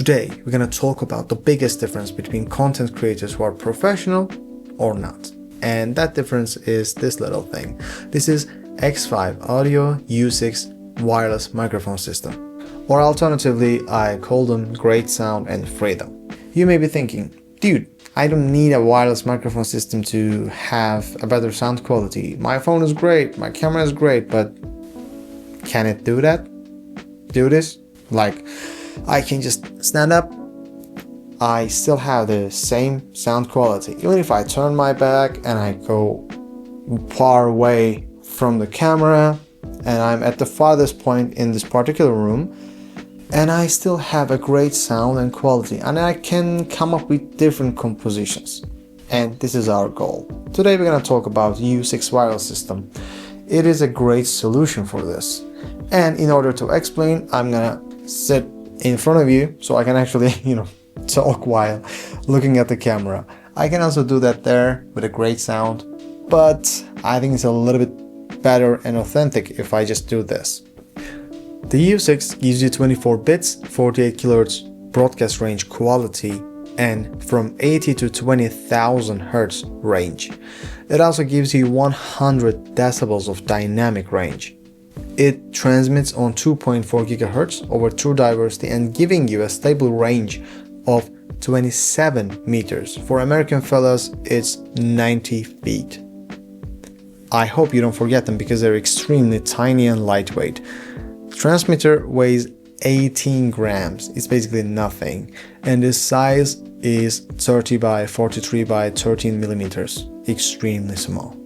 Today, we're gonna talk about the biggest difference between content creators who are professional or not. And that difference is this little thing. This is XVive Audio U6 wireless microphone system. Or alternatively, I call them great sound and freedom. You may be thinking, dude, I don't need a wireless microphone system to have a better sound quality. My phone is great, my camera is great, but can it do that? Do this? Like, I can just stand up, I still have the same sound quality. Even if I turn my back and I go far away from the camera and I'm at the farthest point in this particular room, and I still have a great sound and quality, and I can come up with different compositions. And this is our goal. Today we're going to talk about U6 wireless system. It is a great solution for this. And in order to explain, I'm going to sit in front of you so I can actually, talk while looking at the camera. I can also do that there with a great sound, but I think it's a little bit better and authentic if I just do this. The U6 gives you 24 bits, 48 kHz broadcast range quality, and from 80 to 20,000 Hz range. It also gives you 100 decibels of dynamic range. It transmits on 2.4 GHz over true diversity and giving you a stable range of 27 meters. For American fellas, it's 90 feet. I hope you don't forget them because they're extremely tiny and lightweight. The transmitter weighs 18 grams. It's basically nothing. And the size is 30 by 43 by 13 millimeters. Extremely small.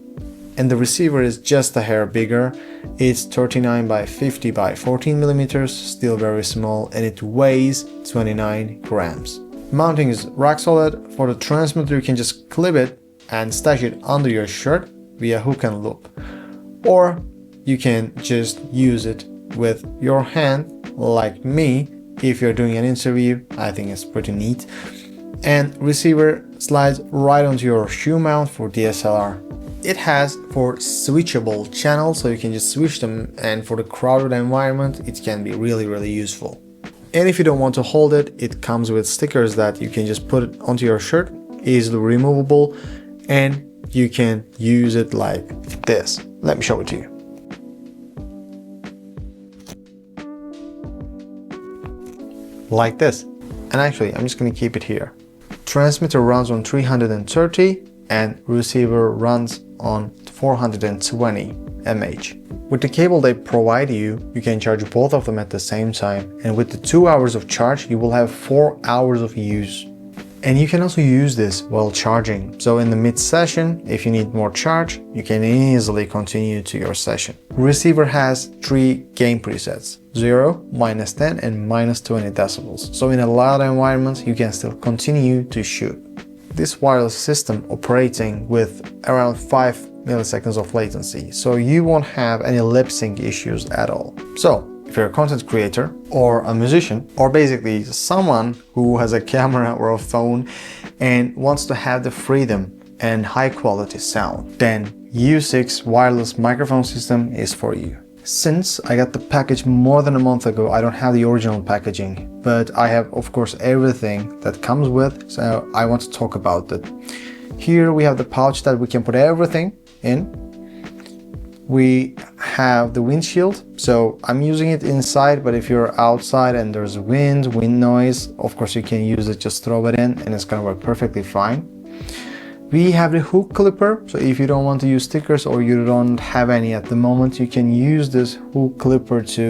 And the receiver is just a hair bigger. It's 39 by 50 by 14 millimeters, still very small, and it weighs 29 grams. Mounting is rock solid. For the transmitter, you can just clip it and stash it under your shirt via hook and loop. Or you can just use it with your hand, like me, if you're doing an interview. I think it's pretty neat. And receiver slides right onto your shoe mount for DSLR. It has 4 switchable channels, so you can just switch them, and for the crowded environment it can be really useful. And if you don't want to hold it, it comes with stickers that you can just put it onto your shirt, easily removable, and you can use it like this. Let me show it to you. Like this. And actually, I'm just going to keep it here. Transmitter runs on 330 and receiver runs on 420 mAh. With the cable they provide you, you can charge both of them at the same time, and with the 2 hours of charge, you will have 4 hours of use. And you can also use this while charging. So in the mid-session, if you need more charge, you can easily continue to your session. Receiver has 3 gain presets, 0, -10 and -20 decibels. So in a loud environment, you can still continue to shoot. This wireless system operating with around 5 milliseconds of latency, so you won't have any lip sync issues at all. So if you're a content creator or a musician, or basically someone who has a camera or a phone and wants to have the freedom and high quality sound, then U6 wireless microphone system is for you. Since I got the package more than a month ago, I don't have the original packaging, but I have of course everything that comes with, so I want to talk about it. Here we have the pouch that we can put everything in. We have the windshield, so I'm using it inside, but if you're outside and there's wind noise, of course you can use it, just throw it in and it's gonna work perfectly fine. We have the hook clipper, so if you don't want to use stickers or you don't have any at the moment, you can use this hook clipper to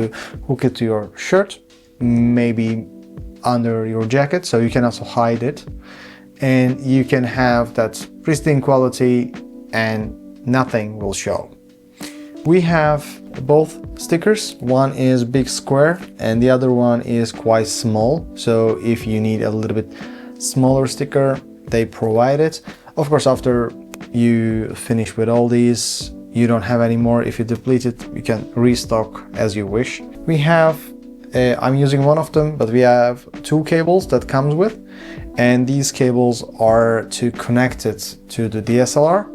hook it to your shirt, maybe under your jacket, so you can also hide it. And you can have that pristine quality and nothing will show. We have both stickers. One is big square and the other one is quite small. So if you need a little bit smaller sticker, they provide it. Of course, after you finish with all these, you don't have any more. If you deplete it, you can restock as you wish. We have, I'm using one of them, but we have 2 cables that comes with, and these cables are to connect it to the DSLR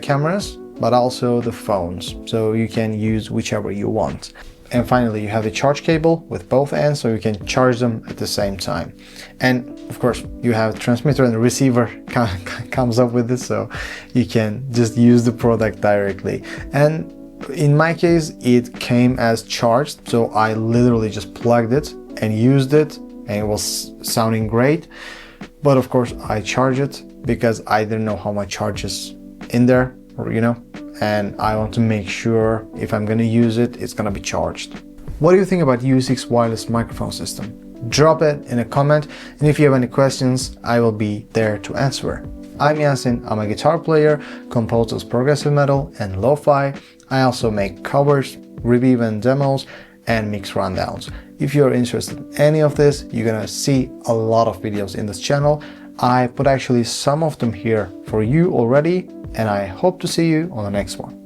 cameras, but also the phones, so you can use whichever you want. And finally, you have the charge cable with both ends, so you can charge them at the same time. And of course, you have transmitter and receiver comes up with this, so you can just use the product directly. And in my case, it came as charged, so I literally just plugged it and used it, and it was sounding great. But of course, I charge it because I didn't know how much charge is in there, or and I want to make sure if I'm going to use it, it's going to be charged. What do you think about U6 wireless microphone system? Drop it in a comment, and if you have any questions, I will be there to answer. I'm Yasin, I'm a guitar player, composes progressive metal and lo-fi. I also make covers, review and demos, and mix rundowns. If you're interested in any of this, you're gonna see a lot of videos in this channel. I put actually some of them here for you already, and I hope to see you on the next one.